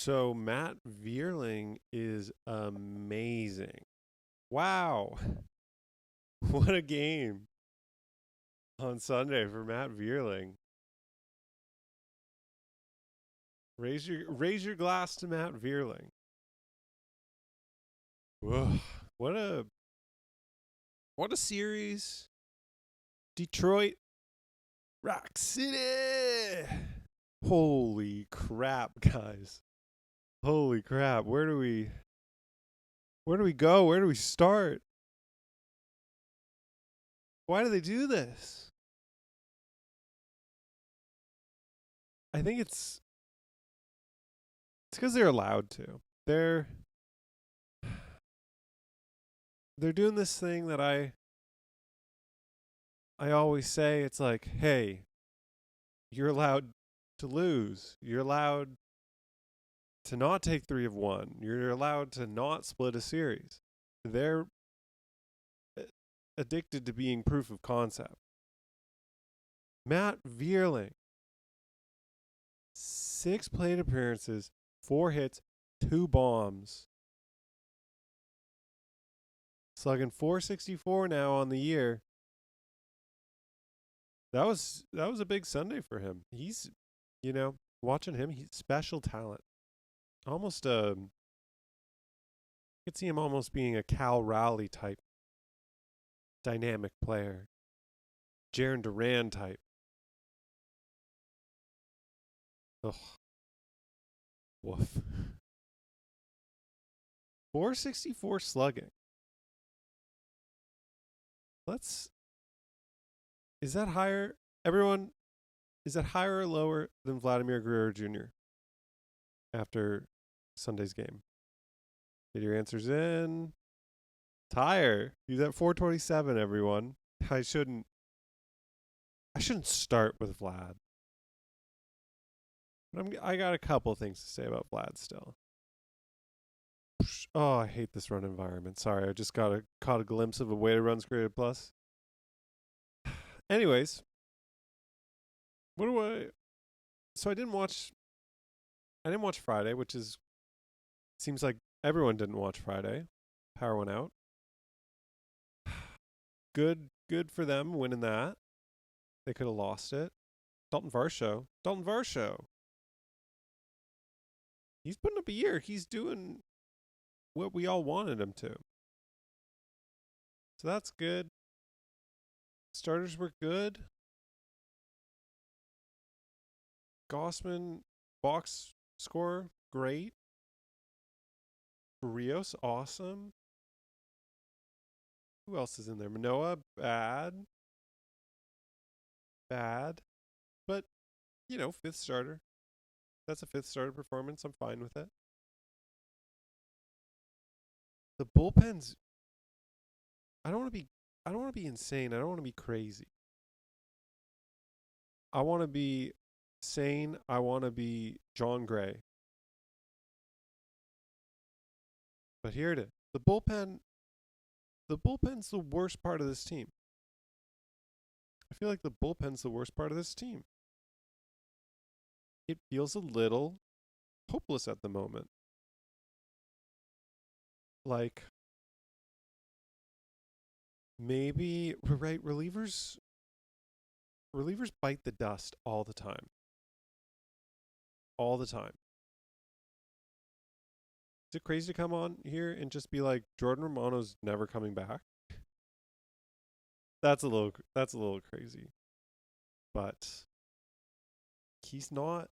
So Matt Vierling is amazing. Wow. What a game on Sunday for Matt Vierling. Raise your glass to Matt Vierling. Whoa. What a what a series. Detroit Rock City. Holy crap, guys. Holy crap. Where do we go? Where do we start? Why do they do this? I think it's because they're allowed to. They're doing this thing that I always say. It's like, hey, you're allowed to lose. You're allowed to not take 3 of 1. You're allowed to not split a series. They're addicted to being proof of concept. Matt Vierling, 6 plate appearances, 4 hits, 2 bombs. Slugging .464 now on the year. That was a big Sunday for him. He's, watching him, he's special talent. Almost I could see him almost being a Cal Raleigh type dynamic player. Jaron Duran type. Ugh. Woof. .464 slugging. Is that higher? Everyone, is that higher or lower than Vladimir Guerrero Jr. after Sunday's game? Get your answers in. It's higher. He's at 427, everyone. I shouldn't start with Vlad. But I got a couple things to say about Vlad still. Oh, I hate this run environment. Sorry, I just caught a glimpse of a way to runs created plus. Anyways, so I didn't watch Friday, which seems like everyone didn't watch Friday. Power went out. Good for them winning that. They could have lost it. Dalton Varsho. He's putting up a year. He's doing what we all wanted him to. So that's good. Starters were good. Gossman, box score, great. Rios, awesome. Who else is in there? Manoa, bad. But, 5th starter. That's a 5th starter performance. I'm fine with it. The bullpens, I don't want to be insane. I don't want to be crazy. I want to be sane. I want to be John Gray. But here it is. The bullpen's the worst part of this team. I feel like the bullpen's the worst part of this team. It feels a little hopeless at the moment. Like, maybe, right, relievers bite the dust all the time. All the time. Is it crazy to come on here and just be like, Jordan Romano's never coming back? That's a little crazy. But he's not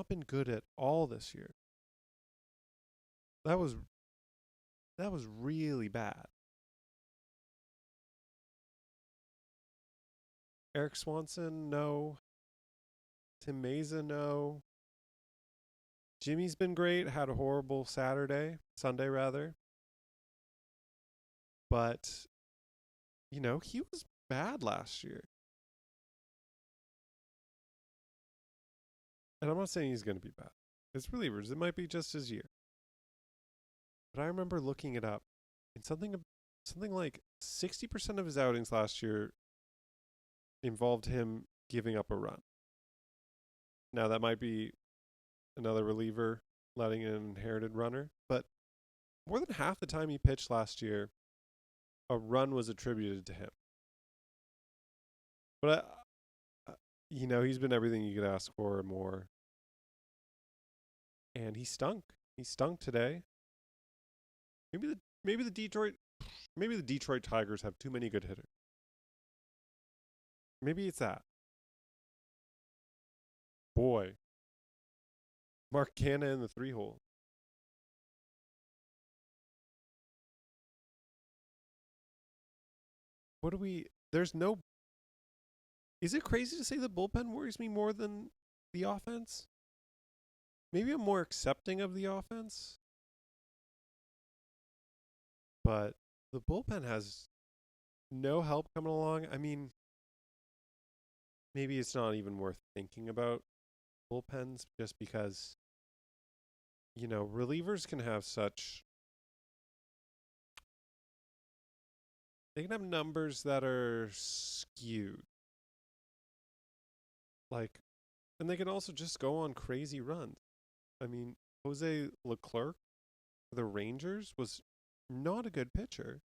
been good at all this year. That was really bad. Eric Swanson, no. Tim Meza, no. Jimmy's been great. Had a horrible Sunday rather. But, he was bad last year. And I'm not saying he's going to be bad. It's relievers. It might be just his year. But I remember looking it up, and something like 60% of his outings last year involved him giving up a run. Now that might be another reliever letting an inherited runner. But more than half the time he pitched last year, a run was attributed to him. But he's been everything you could ask for and more. And he stunk. He stunk today. Maybe the maybe the Detroit maybe the Detroit Tigers have too many good hitters. Maybe it's that. Boy, Mark Canna in the 3-hole. What do we? There's no. Is it crazy to say the bullpen worries me more than the offense? Maybe I'm more accepting of the offense, but the bullpen has no help coming along. I mean, maybe it's not even worth thinking about bullpens just because, relievers can have they can have numbers that are skewed. Like, and they can also just go on crazy runs. I mean, Jose Leclerc for the Rangers was not a good pitcher.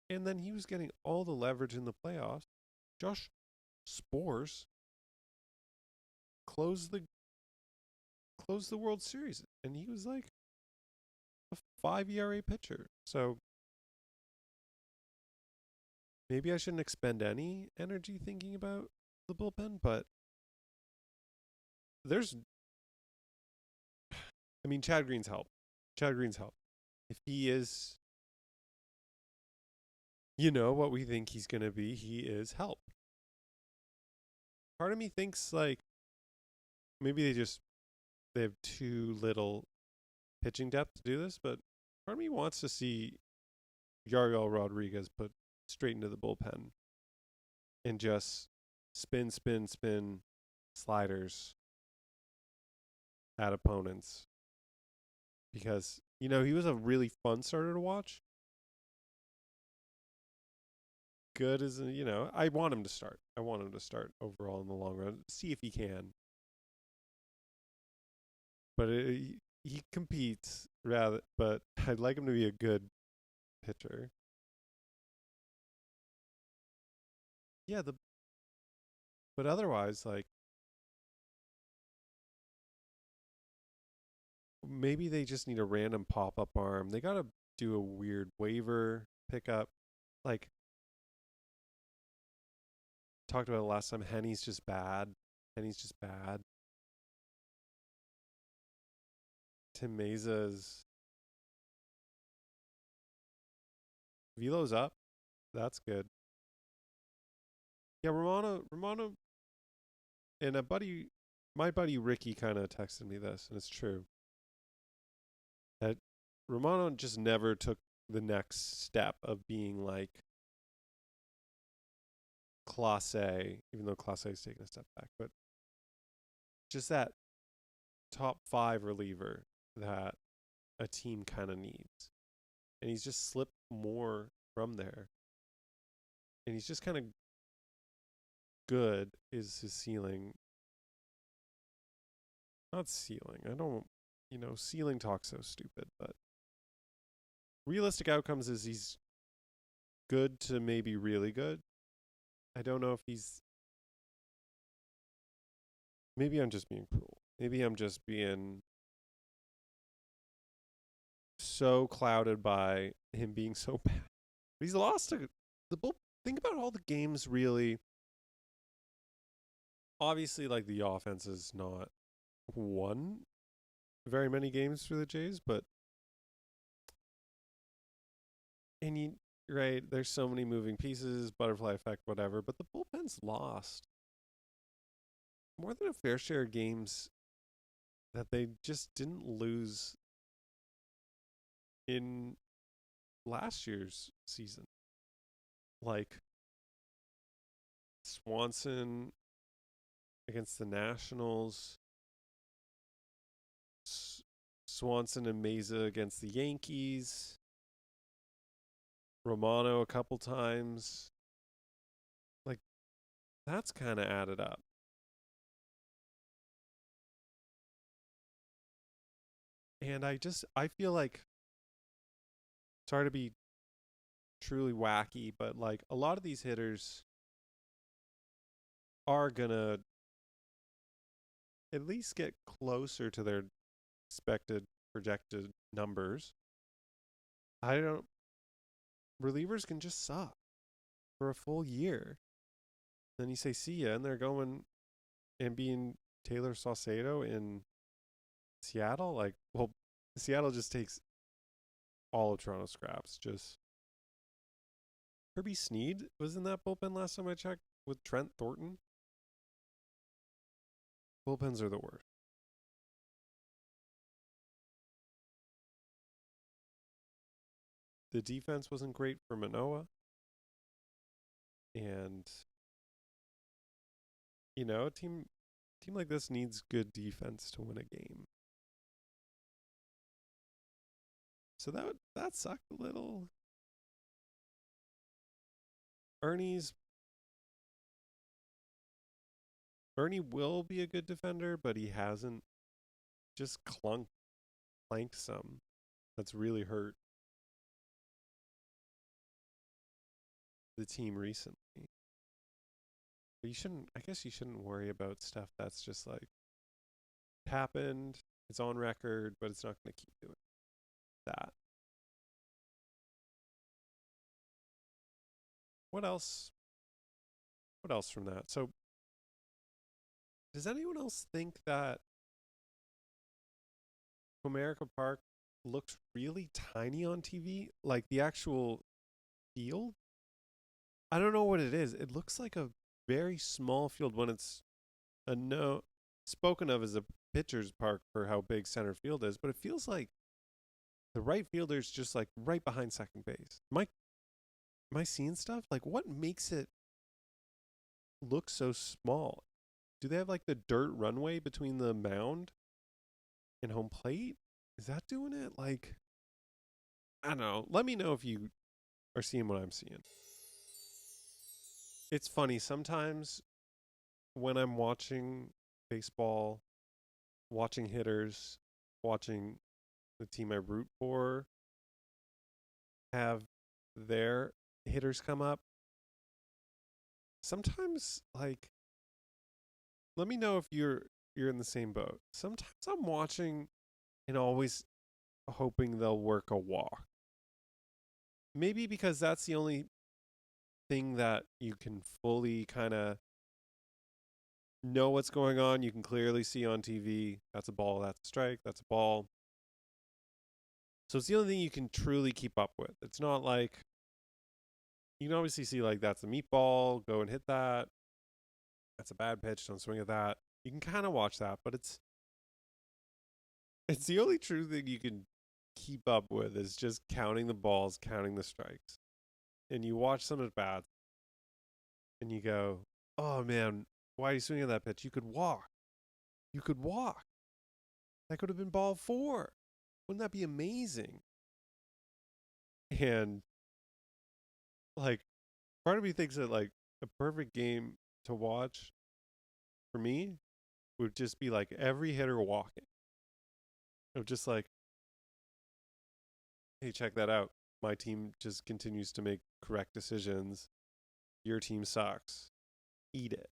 And then he was getting all the leverage in the playoffs. Josh Spores closed the World Series, and he was like a 5 ERA pitcher. So maybe I shouldn't expend any energy thinking about the bullpen, but Chad Green's help. Chad Green's help. If he is, what we think he's going to be, he is help. Part of me thinks like maybe they have too little pitching depth to do this, but part of me wants to see Yariel Rodriguez put straight into the bullpen and just spin, spin, spin sliders at opponents. Because, he was a really fun starter to watch. Good as, I want him to start. I want him to start overall in the long run. See if he can. But he competes but I'd like him to be a good pitcher. Yeah, but otherwise, like, maybe they just need a random pop-up arm. They got to do a weird waiver pickup. Like, talked about it last time, Henny's just bad. Tim Meza's velo's up. That's good. Yeah, Romano and my buddy Ricky kind of texted me this, and it's true. That Romano just never took the next step of being like Class A, even though Class A is taking a step back, but just that top 5 reliever that a team kind of needs. And he's just slipped more from there. And he's just kind of good is his ceiling. Not ceiling. I don't, ceiling talk's so stupid, but realistic outcomes is he's good to maybe really good. I don't know if maybe I'm just being cruel. Maybe I'm just being so clouded by him being so bad. But he's lost to the bull. Think about all the games really. Obviously, like, the offense has not won very many games for the Jays, but right, there's so many moving pieces, butterfly effect, whatever, but the bullpen's lost more than a fair share of games that they just didn't lose in last year's season. Like Swanson against the Nationals, Swanson and Meza against the Yankees, Romano a couple times. Like, that's kind of added up. And I feel like, sorry to be truly wacky, but like a lot of these hitters are gonna at least get closer to their expected projected numbers. I don't Relievers can just suck for a full year. Then you say see ya, and they're going and being Taylor Saucedo in Seattle. Like, well, Seattle just takes all of Toronto scraps. Just Kirby Sneed was in that bullpen last time I checked with Trent Thornton. Bullpens are the worst. The defense wasn't great for Manoa, and a team like this needs good defense to win a game. So that sucked a little. Ernie's Ernie will be a good defender, but he hasn't just clanked some. That's really hurt the team recently. But I guess you shouldn't worry about stuff that's just like happened, it's on record, but it's not going to keep doing that. What else? What else from that? So, does anyone else think that Comerica Park looks really tiny on TV? Like the actual field? I don't know what it is. It looks like a very small field when it's a no spoken of as a pitcher's park for how big center field is, but it feels like the right fielder's just like right behind second base. Am I seeing stuff? Like what makes it look so small? Do they have like the dirt runway between the mound and home plate? Is that doing it? Like I don't know. Let me know if you are seeing what I'm seeing. It's funny sometimes when I'm watching baseball, watching hitters, watching the team I root for have their hitters come up. Sometimes like let me know if you're in the same boat. Sometimes I'm watching and always hoping they'll work a walk. Maybe because that's the only thing that you can fully kind of know what's going on. You can clearly see on TV. That's a ball, that's a strike, that's a ball. So it's the only thing you can truly keep up with. It's not like you can obviously see like that's a meatball, go and hit that. That's a bad pitch, don't swing at that. You can kind of watch that, but it's the only true thing you can keep up with is just counting the balls, counting the strikes. And you watch some at bats and you go, "Oh man, why are you swinging that pitch? You could walk. You could walk. That could have been ball 4. Wouldn't that be amazing?" And like part of me thinks that like a perfect game to watch for me would just be like every hitter walking. Of just like, hey, check that out. My team just continues to make correct decisions. Your team sucks. Eat it.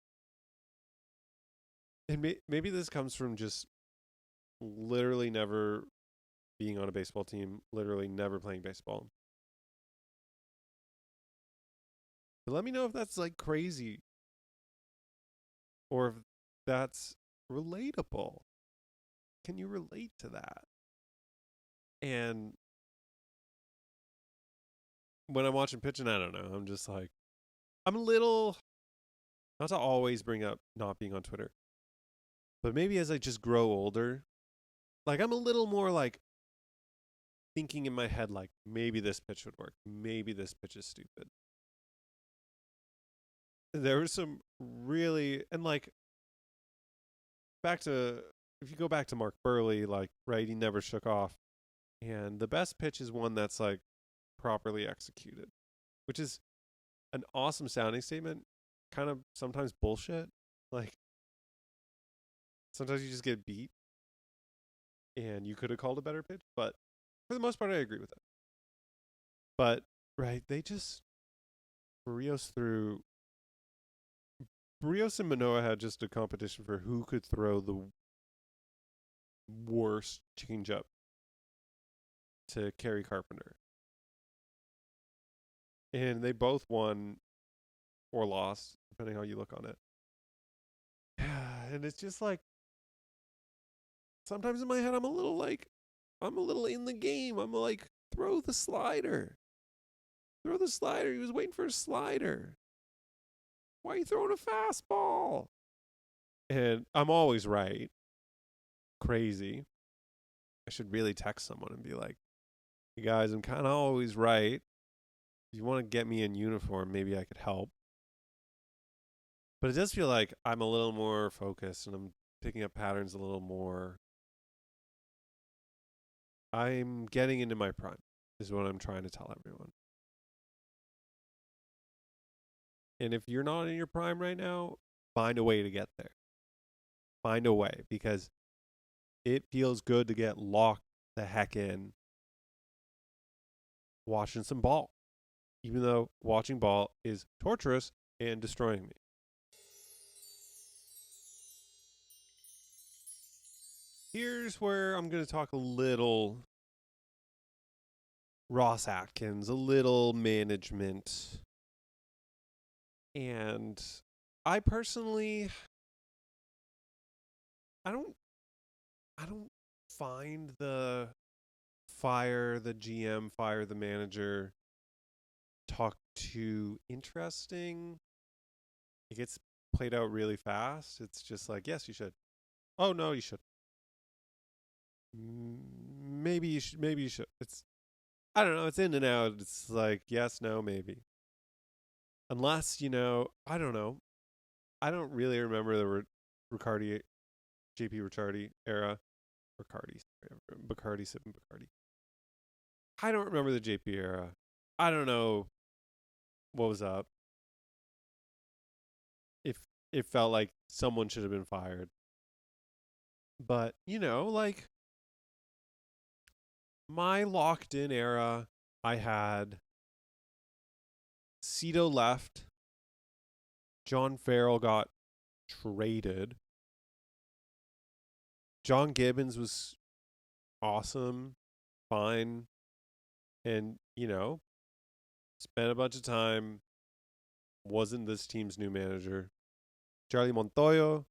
And maybe this comes from just literally never being on a baseball team, literally never playing baseball. But let me know if that's like crazy or if that's relatable. Can you relate to that? And when I'm watching pitching, I don't know. I'm just like, I'm a little, not to always bring up not being on Twitter, but maybe as I just grow older, like I'm a little more like thinking in my head, like maybe this pitch would work. Maybe this pitch is stupid. There was some really, and like back to, if you go back to Mark Burley, like, right, he never shook off. And the best pitch is one that's like properly executed, which is an awesome sounding statement, kind of sometimes bullshit. Like sometimes you just get beat. and you could have called a better pitch, but for the most part, I agree with it. But right, they just Barrios threw. Barrios and Manoa had just a competition for who could throw the worst changeup to Kerry Carpenter, and they both won or lost depending how you look on it. And it's just like sometimes in my head, I'm a little in the game. I'm like, throw the slider. Throw the slider. He was waiting for a slider. Why are you throwing a fastball? And I'm always right. Crazy. I should really text someone and be like, hey guys, I'm kind of always right. If you want to get me in uniform, maybe I could help. But it does feel like I'm a little more focused and I'm picking up patterns a little more. I'm getting into my prime, is what I'm trying to tell everyone. And if you're not in your prime right now, find a way to get there. Find a way, because it feels good to get locked the heck in watching some ball, even though watching ball is torturous and destroying me. Here's where I'm going to talk a little Ross Atkins, a little management. And I personally, I don't find the fire the GM, fire the manager talk too interesting. It gets played out really fast. It's just like, yes, you should. Oh no, you should. Maybe you should. Maybe you should. It's, I don't know. It's in and out. It's like yes, no, maybe. Unless I don't know. I don't really remember the Riccardi, JP Ricciardi era. Bacardi sipping Bacardi. I don't remember the JP era. I don't know what was up. If it felt like someone should have been fired. But, like my locked in era, I had Cito left. John Farrell got traded. John Gibbons was awesome, fine, and, spent a bunch of time, wasn't this team's new manager. Charlie Montoyo,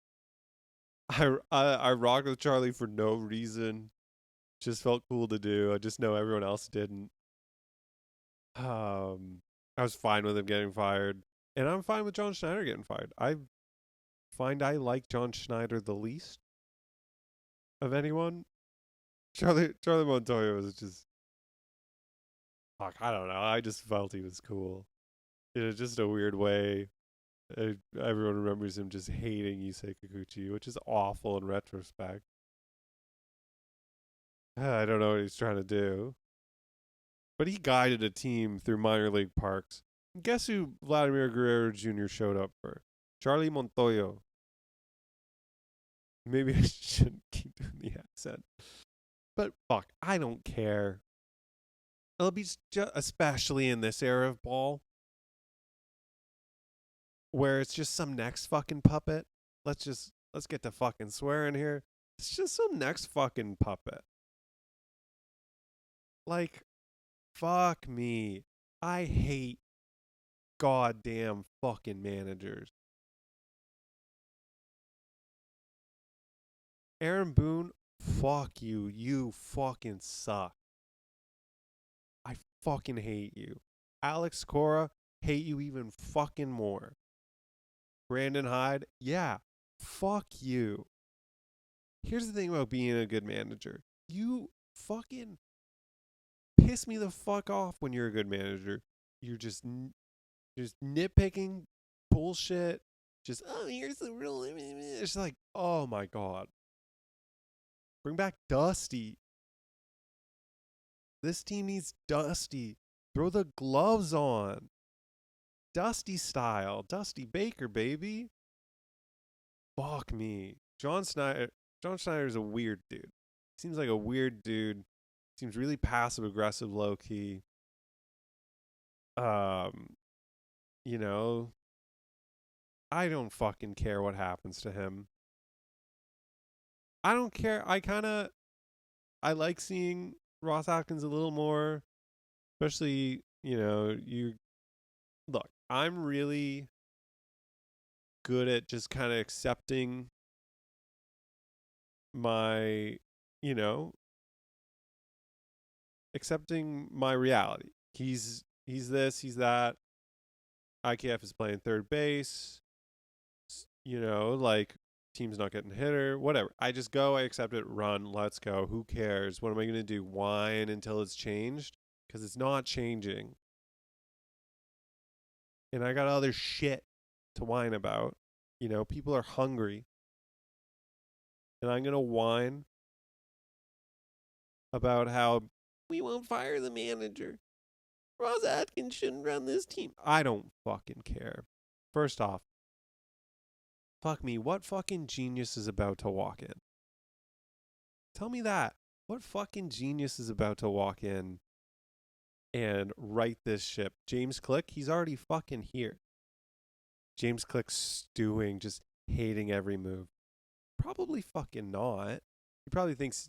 I rocked with Charlie for no reason. Just felt cool to do. I just know everyone else didn't. I was fine with him getting fired, and I'm fine with John Schneider getting fired. I find I like John Schneider the least of anyone. Charlie Montoya was just fuck. I don't know. I just felt he was cool. In just a weird way. Everyone remembers him just hating Yusei Kikuchi, which is awful in retrospect. I don't know what he's trying to do. But he guided a team through minor league parks. Guess who Vladimir Guerrero Jr. showed up for? Charlie Montoyo. Maybe I shouldn't keep doing the accent. But fuck, I don't care. It'll be especially in this era of ball, where it's just some next fucking puppet. Let's get to fucking swearing here. It's just some next fucking puppet. Like, fuck me. I hate goddamn fucking managers. Aaron Boone, fuck you. You fucking suck. I fucking hate you. Alex Cora, hate you even fucking more. Brandon Hyde, yeah, fuck you. Here's the thing about being a good manager. You fucking piss me the fuck off when you're a good manager. You're just nitpicking bullshit. Just, oh, here's the real. It's like, oh my God. Bring back Dusty. This team needs Dusty. Throw the gloves on. Dusty style. Dusty Baker, baby. Fuck me. John Schneider's a weird dude. Seems like a weird dude. Seems really passive aggressive, low key. Um, you know, I don't fucking care what happens to him. I don't care. I like seeing Ross Atkins a little more, especially, you look, I'm really good at just kind of accepting my, you know, accepting my reality. He's this, he's that. IKF is playing third base. Like team's not getting hitter, whatever. I just go, I accept it, run, let's go. Who cares? What am I going to do? Whine until it's changed? Because it's not changing. And I got other shit to whine about. People are hungry. And I'm going to whine about how we won't fire the manager. Ross Atkins shouldn't run this team. I don't fucking care. First off, fuck me. What fucking genius is about to walk in? Tell me that. What fucking genius is about to walk in and right this ship? James Click, he's already fucking here. James Click stewing, just hating every move. Probably fucking not. He probably thinks,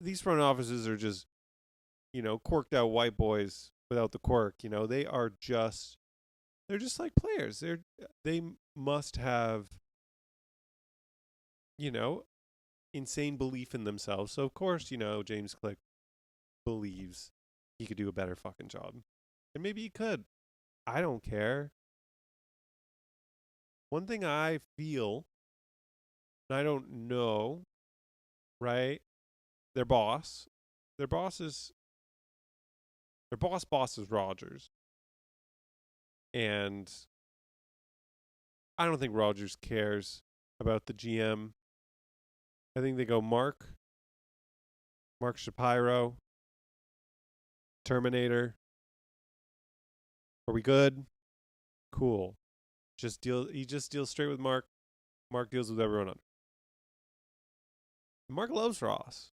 these front offices are just, corked out white boys without the quirk. They're just like players. They must have, insane belief in themselves. So of course, James Click believes he could do a better fucking job. And maybe he could. I don't care. One thing I feel, and I don't know, right? Their boss, their boss is their boss is Rogers. And I don't think Rogers cares about the GM. I think they go Mark Shapiro, Terminator. Are we good? Cool. He just deals straight with Mark. Mark deals with everyone under. Mark loves Ross.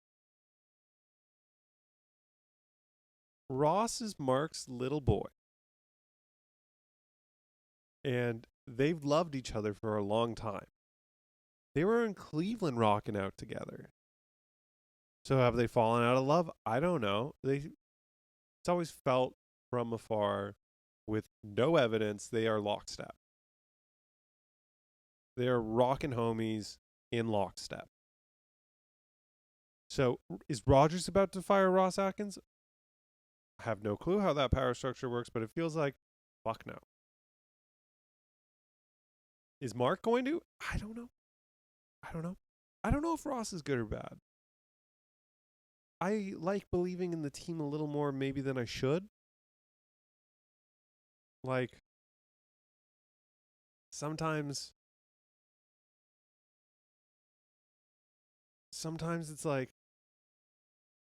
Ross is Mark's little boy. And they've loved each other for a long time. They were in Cleveland rocking out together. So have they fallen out of love? I don't know. It's always felt from afar with no evidence they are lockstep. They are rocking homies in lockstep. So is Rogers about to fire Ross Atkins? I have no clue how that power structure works, but it feels like fuck no. Is Mark going to? I don't know. I don't know if Ross is good or bad. I like believing in the team a little more maybe than I should. Like, sometimes it's like,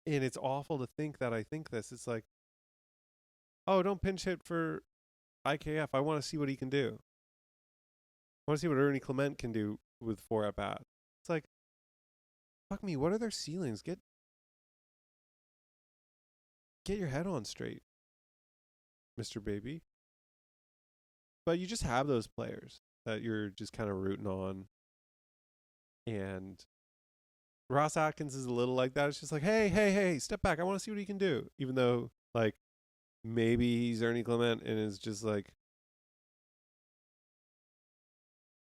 and it's awful to think that I think this. It's like, oh, don't pinch hit for IKF. I want to see what he can do. I want to see what Ernie Clement can do with 4 at bat. It's like, fuck me. What are their ceilings? Get your head on straight, Mr. Baby. But you just have those players that you're just kind of rooting on. And Ross Atkins is a little like that. It's just like, hey, step back. I want to see what he can do. Even though, like, maybe he's Ernie Clement and is just like,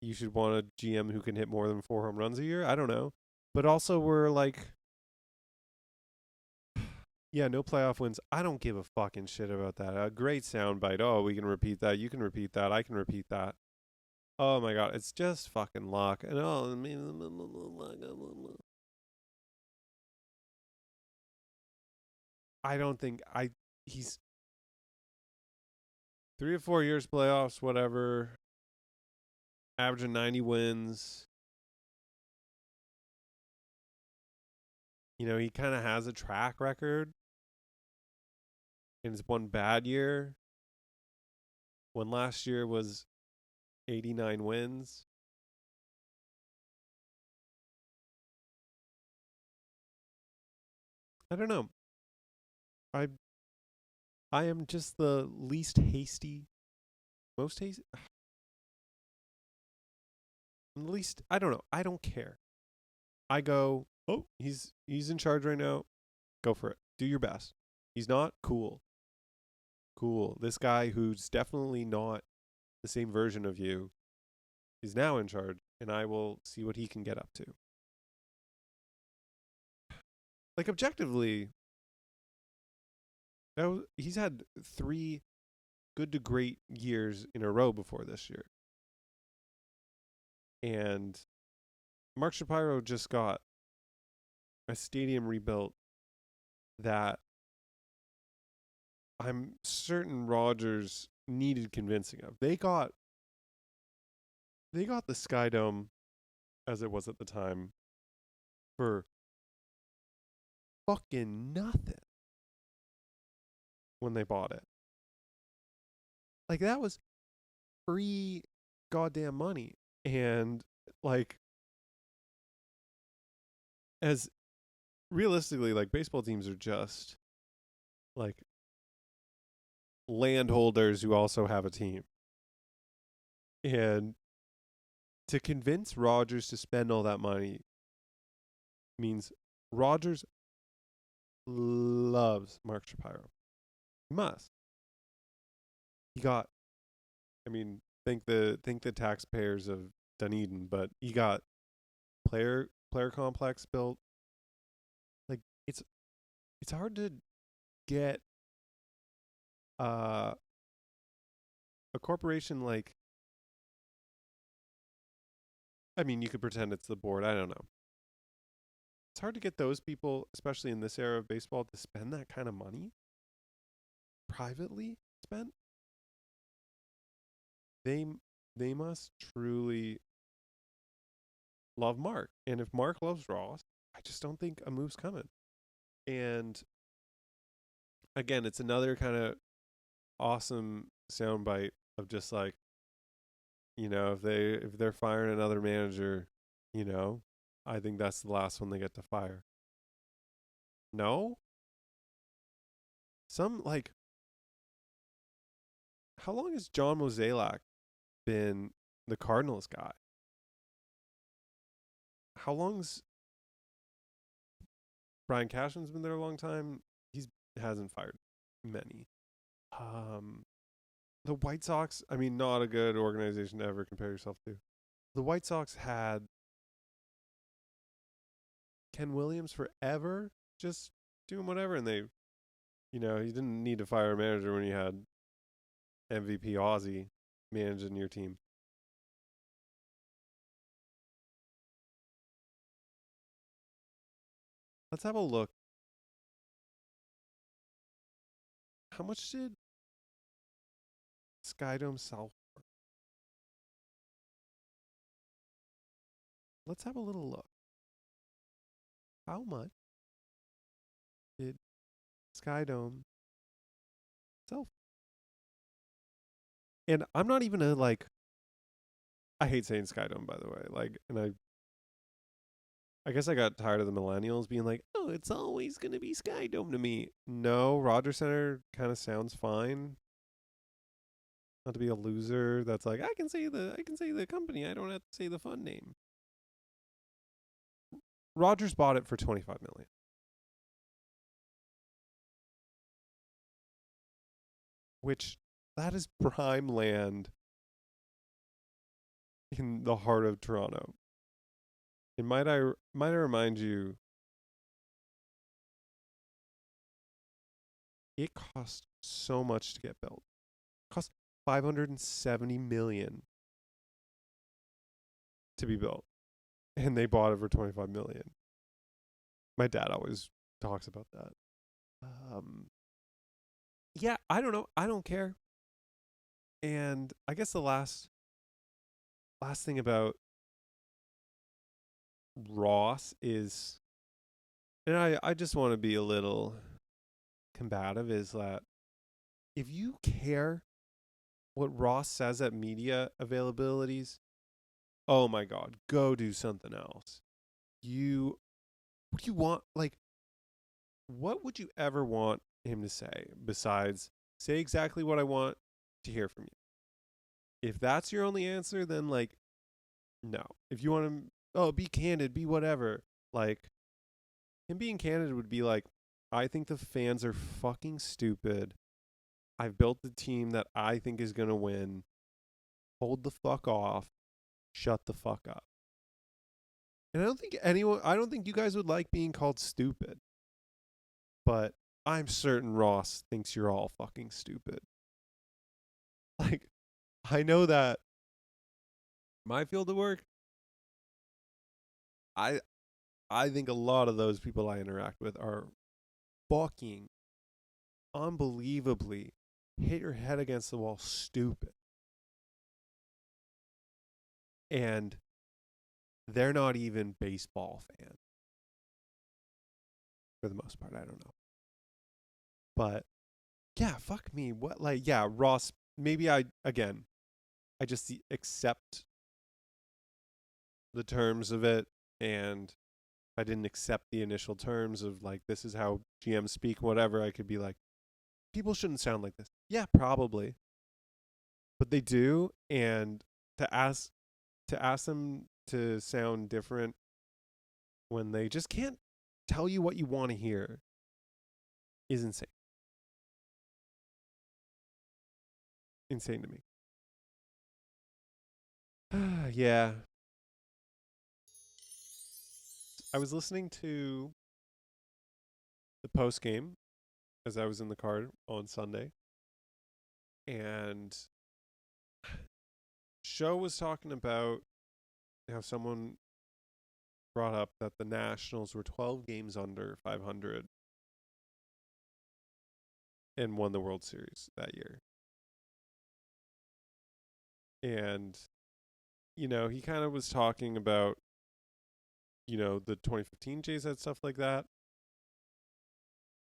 you should want a GM who can hit more than 4 home runs a year. I don't know. But also we're like, yeah, no playoff wins. I don't give a fucking shit about that. A great soundbite. Oh, we can repeat that. You can repeat that. I can repeat that. Oh my God. It's just fucking luck. And I don't think he's 3 or 4 years playoffs, whatever. Averaging 90 wins. He kind of has a track record. And it's one bad year. When last year was 89 wins. I don't know. I I am just the least hasty, most hasty, least. I don't know. I don't care. I go. Oh, he's in charge right now. Go for it. Do your best. He's not cool. Cool. This guy who's definitely not the same version of you is now in charge, and I will see what he can get up to. Like objectively, he's had 3 good to great years in a row before this year, and Mark Shapiro just got a stadium rebuilt that I'm certain Rodgers needed convincing of. They got the Sky Dome, as it was at the time, for fucking nothing when they bought it. Like that was free goddamn money. And like as realistically, like baseball teams are just like landholders who also have a team. And to convince Rodgers to spend all that money means Rodgers loves Mark Shapiro. He must. He got I mean, think the taxpayers of Dunedin, but he got player complex built. Like it's hard to get uh a corporation like I mean, you could pretend it's the board. I don't know. It's hard to get those people, especially in this era of baseball, to spend that kind of money privately spent. They they must truly love Mark. And if Mark loves Ross, I just don't think a move's coming. And again, it's another kind of awesome soundbite of just like, if they're firing another manager, you know, I think that's the last one they get to fire. No? Some like how long has John Mozeliak been the Cardinals guy? How long's Brian Cashman's been there a long time? He's hasn't fired many. Um the White Sox, I mean, not a good organization to ever compare yourself to. The White Sox had Ken Williams forever just doing whatever, and you didn't need to fire a manager when you had MVP Aussie managing your team. Let's have a look. How much did Skydome sell for? Let's have a little look. How much did Skydome sell for? And I'm not even a like. I hate saying Skydome, by the way. Like, and I guess I got tired of the millennials being like, "Oh, it's always gonna be Skydome to me." No, Rogers Center kind of sounds fine. Not to be a loser. That's like I can say the company. I don't have to say the fun name. Rogers bought it for 25 million, which that is prime land in the heart of Toronto. And might I remind you, it cost so much to get built. It cost 570 million to be built, and they bought it for 25 million. My dad always talks about that. Um, yeah, I don't know. I don't care. And I guess the last thing about Ross is, and I just want to be a little combative, is that if you care what Ross says at media availabilities, oh my God, go do something else. What do you want? Like, what would you ever want him to say besides say exactly what I want to hear from you? If that's your only answer, then like no. If you want to, oh, be candid, be whatever. Like him being candid would be like, I think the fans are fucking stupid. I've built the team that I think is gonna win. Hold the fuck off. Shut the fuck up. And I don't think you guys would like being called stupid. But I'm certain Ross thinks you're all fucking stupid. Like, I know that my field of work, I I think a lot of those people I interact with are fucking unbelievably hit your head against the wall stupid. And they're not even baseball fans for the most part. I don't know. But yeah, fuck me. What like yeah, Ross, maybe I just accept the terms of it, and I didn't accept the initial terms of like this is how GMs speak, whatever, I could be like, people shouldn't sound like this. Yeah, probably. But they do, and to ask them to sound different when they just can't tell you what you want to hear is insane. Insane to me. Yeah. I was listening to the post game as I was in the car on Sunday, and show was talking about how someone brought up that the Nationals were 12 games under 500 and won the World Series that year. And, he kind of was talking about, the 2015 Jays had stuff like that.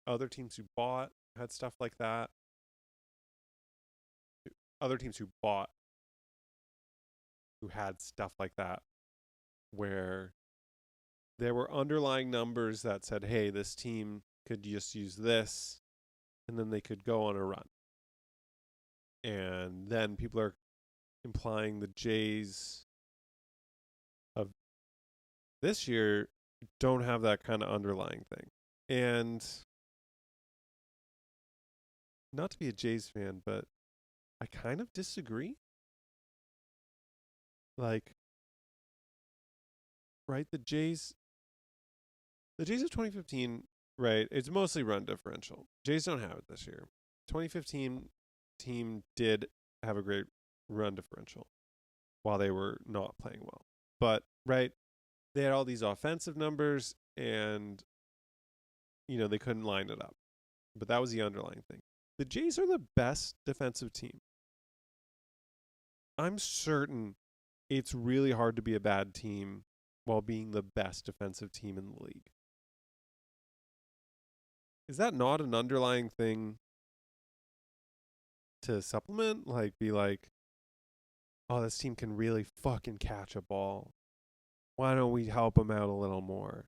Other teams who bought had stuff like that. Other teams who bought who had stuff like that, where there were underlying numbers that said, hey, this team could just use this, and then they could go on a run. And then people are implying the Jays of this year don't have that kind of underlying thing. And not to be a Jays fan, but I kind of disagree. Like, right, the Jays of 2015, right, it's mostly run differential. Jays don't have it this year. 2015 team did have a great run differential while they were not playing well. But, right, they had all these offensive numbers, and they couldn't line it up. But that was the underlying thing. The Jays are the best defensive team. I'm certain it's really hard to be a bad team while being the best defensive team in the league. Is that not an underlying thing to supplement? Like, be like, oh, this team can really fucking catch a ball. Why don't we help them out a little more?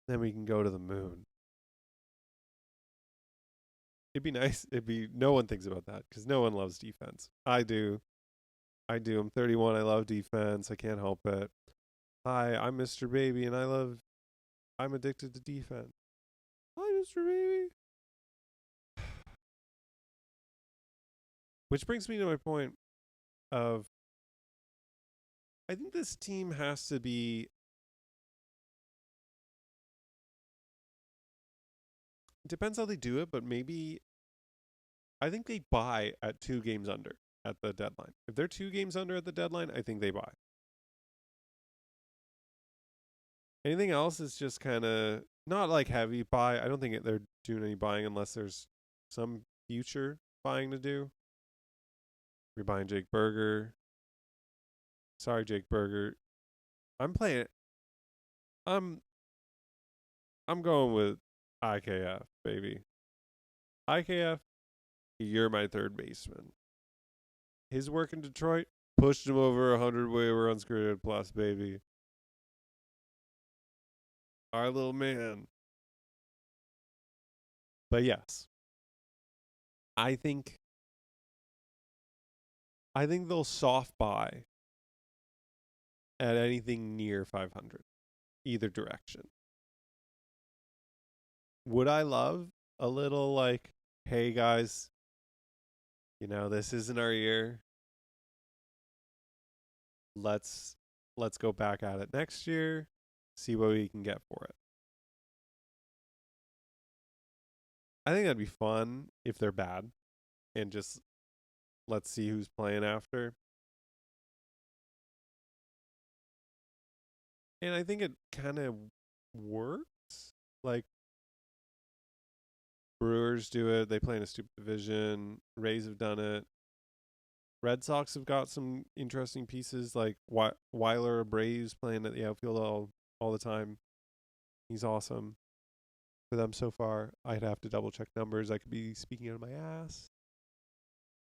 Then we can go to the moon. It'd be nice. No one thinks about that because no one loves defense. I do. I'm 31. I love defense. I can't help it. Hi, I'm Mr. Baby, and I'm addicted to defense. Hi, Mr. Baby. Which brings me to my point of I think this team has to be. It depends how they do it, but maybe I think they buy at 2 games under at the deadline. If they're 2 games under at the deadline, I think they buy. Anything else is just kind of not like heavy buy. I don't think they're doing any buying unless there's some future buying to do. We're buying Jake Berger. Sorry, Jake Berger. I'm playing. I'm I'm going with IKF, baby. IKF, you're my third baseman. His work in Detroit pushed him over 100 waiver unscrewed plus, baby. Our little man. But yes, I think I think they'll soft buy at anything near 500, either direction. Would I love a little like, hey guys, this isn't our year. Let's let's go back at it next year, see what we can get for it. I think that'd be fun if they're bad and just let's see who's playing after. And I think it kind of works. Like Brewers do it. They play in a stupid division. Rays have done it. Red Sox have got some interesting pieces like Weiler Braves playing at the outfield all the time. He's awesome for them so far. I'd have to double check numbers. I could be speaking out of my ass,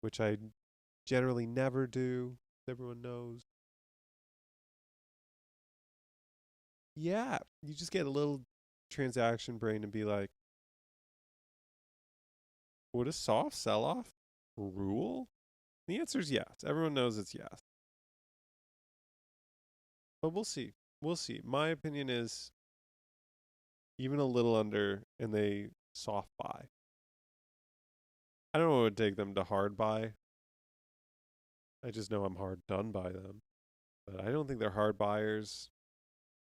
which I generally never do. Everyone knows. Yeah, you just get a little transaction brain and be like, would a soft sell off rule? The answer is yes. Everyone knows it's yes. But we'll see. We'll see. My opinion is even a little under and they soft buy. I don't know what it would take them to hard buy. I just know I'm hard done by them. But I don't think they're hard buyers.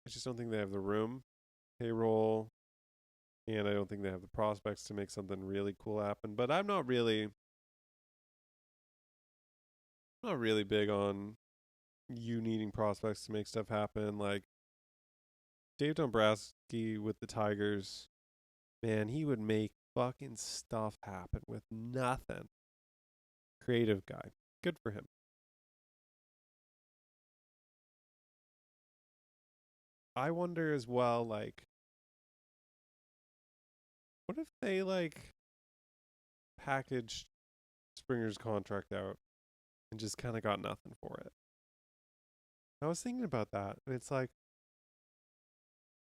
I just don't think they have the room, payroll, and I don't think they have the prospects to make something really cool happen. But I'm not really big on you needing prospects to make stuff happen. Like Dave Dombrowski with the Tigers, man, he would make fucking stuff happen with nothing. Creative guy. Good for him. I wonder as well, like, what if they like packaged Springer's contract out and just kind of got nothing for it? I was thinking about that, and it's like,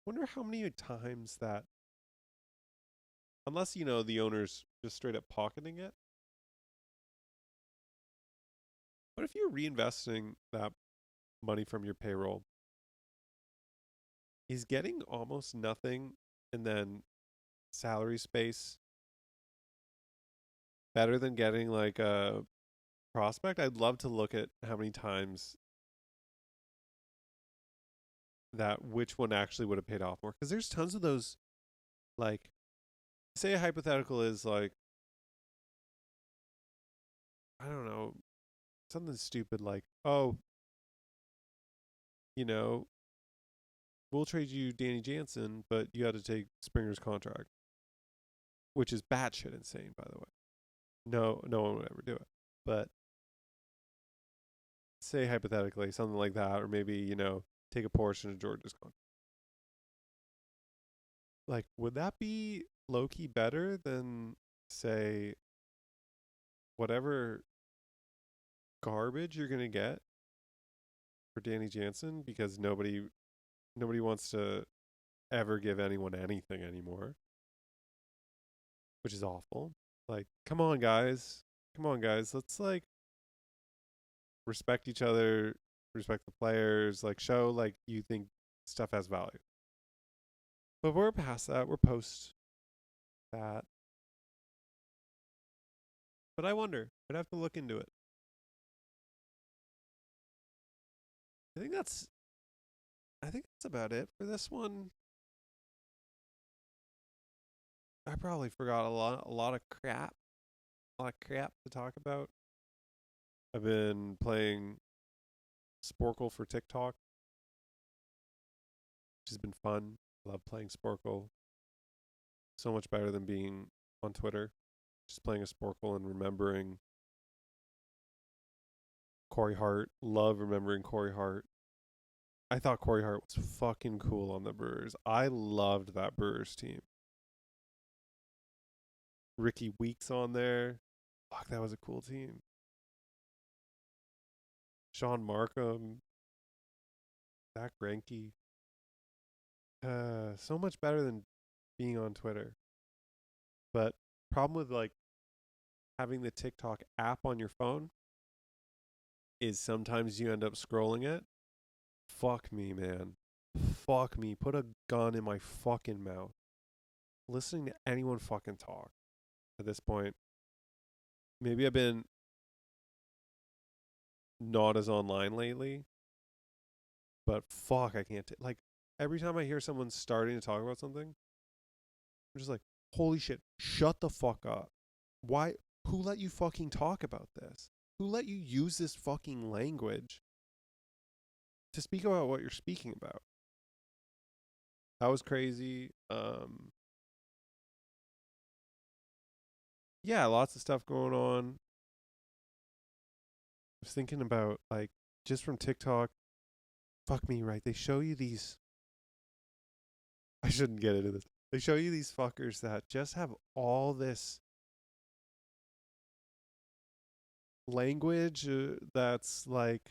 wonder how many times that, unless the owner's just straight up pocketing it. What if you're reinvesting that money from your payroll? He's getting almost nothing, and then salary space better than getting like a prospect. I'd love to look at how many times that which one actually would have paid off more, because there's tons of those. Like, say a hypothetical is like, I don't know, something stupid like, oh, you know we'll trade you Danny Jansen, but you got to take Springer's contract, which is batshit insane, by the way. No one would ever do it. But say hypothetically something like that, or maybe take a portion of George's contract. Like, would that be low key better than say whatever garbage you're gonna get for Danny Jansen, because nobody wants to ever give anyone anything anymore, which is awful. Like, come on guys. Come on guys. Let's like respect each other, respect the players, like show like you think stuff has value. But we're past that. We're post that. But I wonder. I'd have to look into it. I think that's I think that's about it for this one. I probably forgot a lot of crap. A lot of crap to talk about. I've been playing Sporkle for TikTok, which has been fun. I love playing Sporkle. So much better than being on Twitter. Just playing a Sporkle and remembering Corey Hart. Love remembering Corey Hart. I thought Corey Hart was fucking cool on the Brewers. I loved that Brewers team. Ricky Weeks on there. Fuck, that was a cool team. Sean Markham, Zach Greinke. So much better than being on Twitter. But problem with like having the TikTok app on your phone is sometimes you end up scrolling it. Fuck me, man. Fuck me. Put a gun in my fucking mouth. Listening to anyone fucking talk at this point. Maybe I've been not as online lately, but fuck, I can't. Like, every time I hear someone starting to talk about something, I'm just like, holy shit, shut the fuck up. Why? Who let you fucking talk about this? Who let you use this fucking language to speak about what you're speaking about? That was crazy. Yeah, lots of stuff going on. I was thinking about like just from TikTok. Fuck me, right? They show you these. I shouldn't get into this. They show you these fuckers that just have all this language that's like,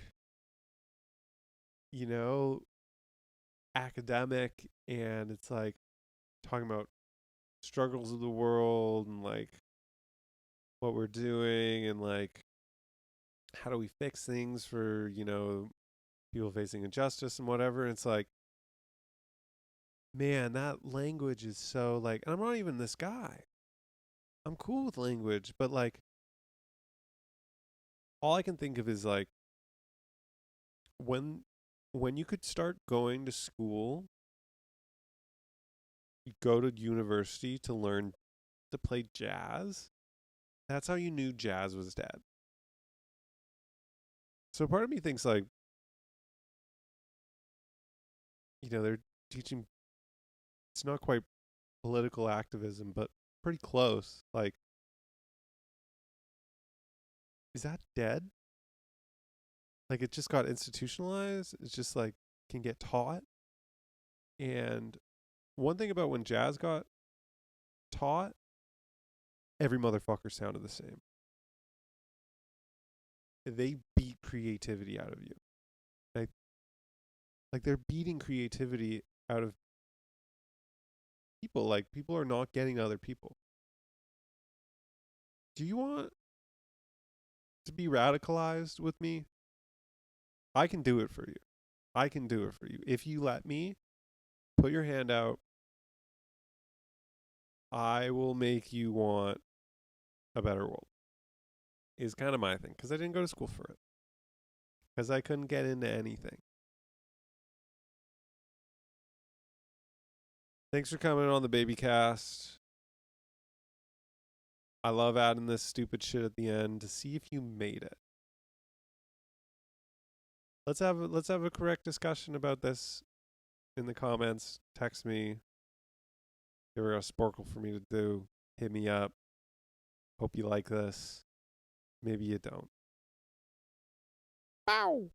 you know, academic, and it's like talking about struggles of the world and like what we're doing and like how do we fix things for, people facing injustice and whatever. And it's like, man, that language is so like, and I'm not even this guy. I'm cool with language, but like all I can think of is like when when you could start going to school, you go to university to learn to play jazz. That's how you knew jazz was dead. So part of me thinks like, they're teaching, it's not quite political activism, but pretty close. Like, is that dead? Like it just got institutionalized. It's just like can get taught. And one thing about when jazz got taught, every motherfucker sounded the same. They beat creativity out of you. Like, they're beating creativity out of people. Like people are not getting other people. Do you want to be radicalized with me? I can do it for you. I can do it for you. If you let me, put your hand out. I will make you want a better world. Is kind of my thing because I didn't go to school for it. Because I couldn't get into anything. Thanks for coming on the baby cast. I love adding this stupid shit at the end to see if you made it. Let's have a correct discussion about this in the comments. Text me. Give her a sporkle for me to do. Hit me up. Hope you like this. Maybe you don't. Bow.